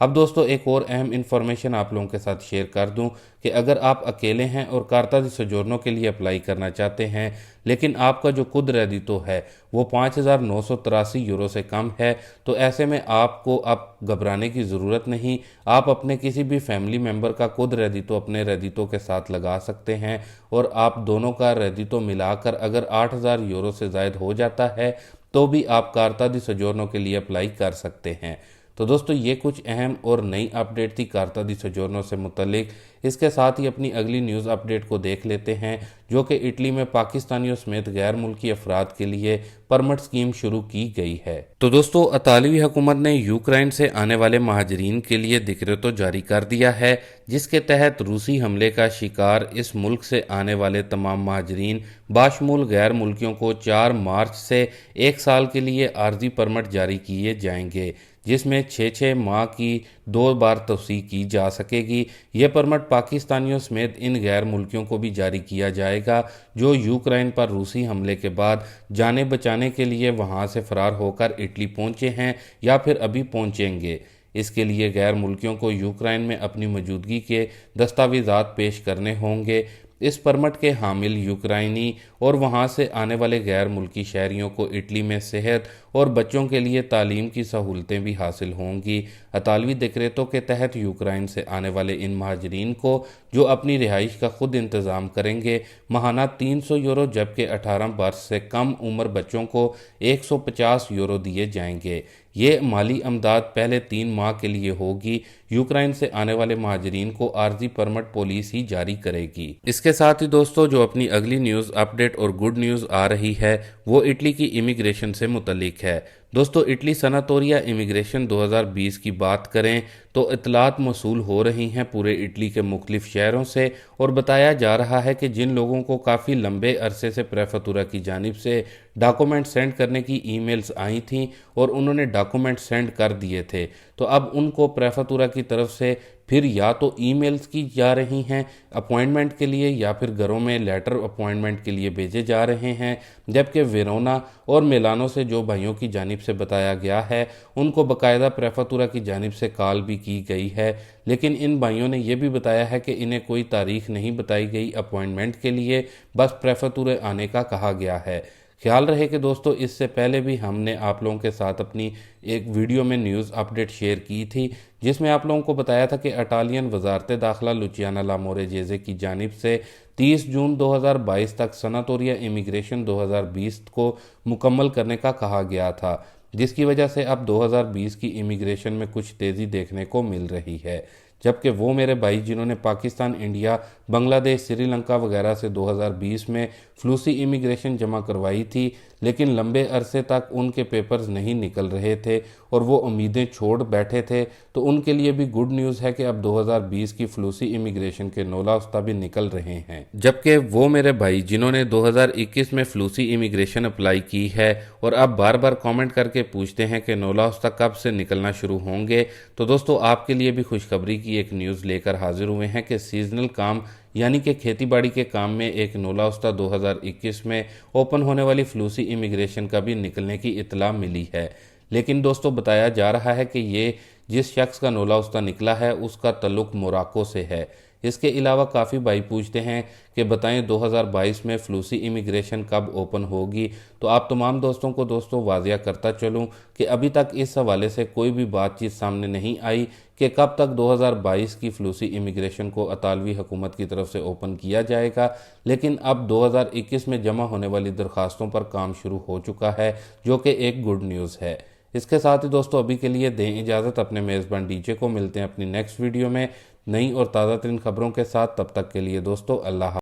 اب دوستو ایک اور اہم انفارمیشن آپ لوگوں کے ساتھ شیئر کر دوں کہ اگر آپ اکیلے ہیں اور کارتا دی سوجورنو کے لیے اپلائی کرنا چاہتے ہیں لیکن آپ کا جو خود ریڈیٹو ہے وہ 5,983 یورو سے کم ہے، تو ایسے میں آپ کو اب گھبرانے کی ضرورت نہیں۔ آپ اپنے کسی بھی فیملی ممبر کا خود ریڈیٹو اپنے ریڈیٹو کے ساتھ لگا سکتے ہیں اور آپ دونوں کا ریڈیٹو ملا کر اگر 8,000 یورو سے زائد ہو جاتا ہے تو بھی آپ کارتا دی سوجورنو کے لیے اپلائی کر سکتے ہیں۔ تو دوستو یہ کچھ اہم اور نئی اپڈیٹ تھی کارتا دی سوجورنو سے متعلق۔ اس کے ساتھ ہی اپنی اگلی نیوز اپڈیٹ کو دیکھ لیتے ہیں جو کہ اٹلی میں پاکستانیوں سمیت غیر ملکی افراد کے لیے پرمٹ سکیم شروع کی گئی ہے۔ تو دوستو اطالوی حکومت نے یوکرائن سے آنے والے مہاجرین کے لیے ڈکریٹو جاری کر دیا ہے، جس کے تحت روسی حملے کا شکار اس ملک سے آنے والے تمام مہاجرین باشمول غیر ملکیوں کو 4 مارچ سے 1 سال کے لیے عارضی پرمٹ جاری کیے جائیں گے، جس میں 6 ماہ کی 2 بار توسیع کی جا سکے گی۔ یہ پرمٹ پاکستانیوں سمیت ان غیر ملکیوں کو بھی جاری کیا جائے گا جو یوکرائن پر روسی حملے کے بعد جانیں بچانے کے لیے وہاں سے فرار ہو کر اٹلی پہنچے ہیں یا پھر ابھی پہنچیں گے۔ اس کے لیے غیر ملکیوں کو یوکرائن میں اپنی موجودگی کے دستاویزات پیش کرنے ہوں گے۔ اس پرمٹ کے حامل یوکرائنی اور وہاں سے آنے والے غیر ملکی شہریوں کو اٹلی میں صحت اور بچوں کے لیے تعلیم کی سہولتیں بھی حاصل ہوں گی۔ اطالوی ڈکریٹو کے تحت یوکرائن سے آنے والے ان مہاجرین کو جو اپنی رہائش کا خود انتظام کریں گے ماہانہ 300 یورو جبکہ 18 برس سے کم عمر بچوں کو 150 یورو دیے جائیں گے۔ یہ مالی امداد پہلے 3 ماہ کے لیے ہوگی۔ یوکرائن سے آنے والے مہاجرین کو عارضی پرمٹ پولیس ہی جاری کرے گی۔ اس کے ساتھ ہی دوستو جو اپنی اگلی نیوز اپڈیٹ اور گڈ نیوز آ رہی ہے وہ اٹلی کی امیگریشن سے متعلق ہے۔ دوستو اٹلی سناتوریا امیگریشن 2020 کی بات کریں تو اطلاعات موصول ہو رہی ہیں پورے اٹلی کے مختلف شہروں سے اور بتایا جا رہا ہے کہ جن لوگوں کو کافی لمبے عرصے سے پریفتورا کی جانب سے ڈاکومنٹ سینڈ کرنے کی ای میلز آئی تھیں اور انہوں نے ڈاکومنٹ سینڈ کر دیے تھے، تو اب ان کو پریفتورا کی طرف سے پھر یا تو ای میلز کی جا رہی ہیں اپوائنٹمنٹ کے لیے یا پھر گھروں میں لیٹر اپوائنٹمنٹ کے لیے بھیجے جا رہے ہیں، جبکہ ویرونا اور میلانو سے جو بھائیوں کی جانب سے بتایا گیا ہے ان کو باقاعدہ پریفتورا کی جانب سے کال بھی کی گئی ہے، لیکن ان بھائیوں نے یہ بھی بتایا ہے کہ انہیں کوئی تاریخ نہیں بتائی گئی اپوائنٹمنٹ کے لیے، بس پریفتورے آنے کا کہا گیا ہے۔ خیال رہے کہ دوستو اس سے پہلے بھی ہم نے آپ لوگوں کے ساتھ اپنی ایک ویڈیو میں نیوز اپڈیٹ شیئر کی تھی جس میں آپ لوگوں کو بتایا تھا کہ اٹالین وزارت داخلہ لوچیانا لامورے کی جانب سے 30 جون 2022 تک سناتوریا امیگریشن 2020 کو مکمل کرنے کا کہا گیا تھا، جس کی وجہ سے اب 2020 کی امیگریشن میں کچھ تیزی دیکھنے کو مل رہی ہے، جبکہ وہ میرے بھائی جنہوں نے پاکستان، انڈیا، بنگلہ دیش، سری لنکا وغیرہ سے 2020 میں فلوسی امیگریشن جمع کروائی تھی لیکن لمبے عرصے تک ان کے پیپرز نہیں نکل رہے تھے اور وہ امیدیں چھوڑ بیٹھے تھے، تو ان کے لیے بھی گڈ نیوز ہے کہ اب 2020 کی فلوسی امیگریشن کے نولا افتہ بھی نکل رہے ہیں۔ جبکہ وہ میرے بھائی جنہوں نے 2021 میں فلوسی امیگریشن اپلائی کی ہے اور اب بار بار کامنٹ کر کے پوچھتے ہیں کہ نولا افتہ کب سے نکلنا شروع ہوں گے، تو دوستو آپ کے لیے بھی خوشخبری کی ایک نیوز لے کر حاضر ہوئے ہیں کہ سیزنل کام یعنی کہ کھیتی باڑی کے کام میں ایک نولا افتہ 2021 میں اوپن ہونے والی فلوسی امیگریشن کا بھی نکلنے کی اطلاع ملی ہے، لیکن دوستو بتایا جا رہا ہے کہ یہ جس شخص کا نولا افتہ نکلا ہے اس کا تعلق موراکو سے ہے۔ اس کے علاوہ کافی بھائی پوچھتے ہیں کہ بتائیں 2022 میں فلوسی امیگریشن کب اوپن ہوگی، تو آپ تمام دوستوں کو واضح کرتا چلوں کہ ابھی تک اس حوالے سے کوئی بھی بات چیت سامنے نہیں آئی کہ کب تک 2022 کی فلوسی امیگریشن کو اطالوی حکومت کی طرف سے اوپن کیا جائے گا، لیکن اب 2021 میں جمع ہونے والی درخواستوں پر کام شروع ہو چکا ہے جو کہ ایک گڈ نیوز ہے۔ اس کے ساتھ ہی دوستو ابھی کے لیے دیں اجازت، اپنے میزبان ڈی جے کو ملتے ہیں اپنی نیکسٹ ویڈیو میں نئی اور تازہ ترین خبروں کے ساتھ، تب تک کے لیے دوستو اللہ حافظ۔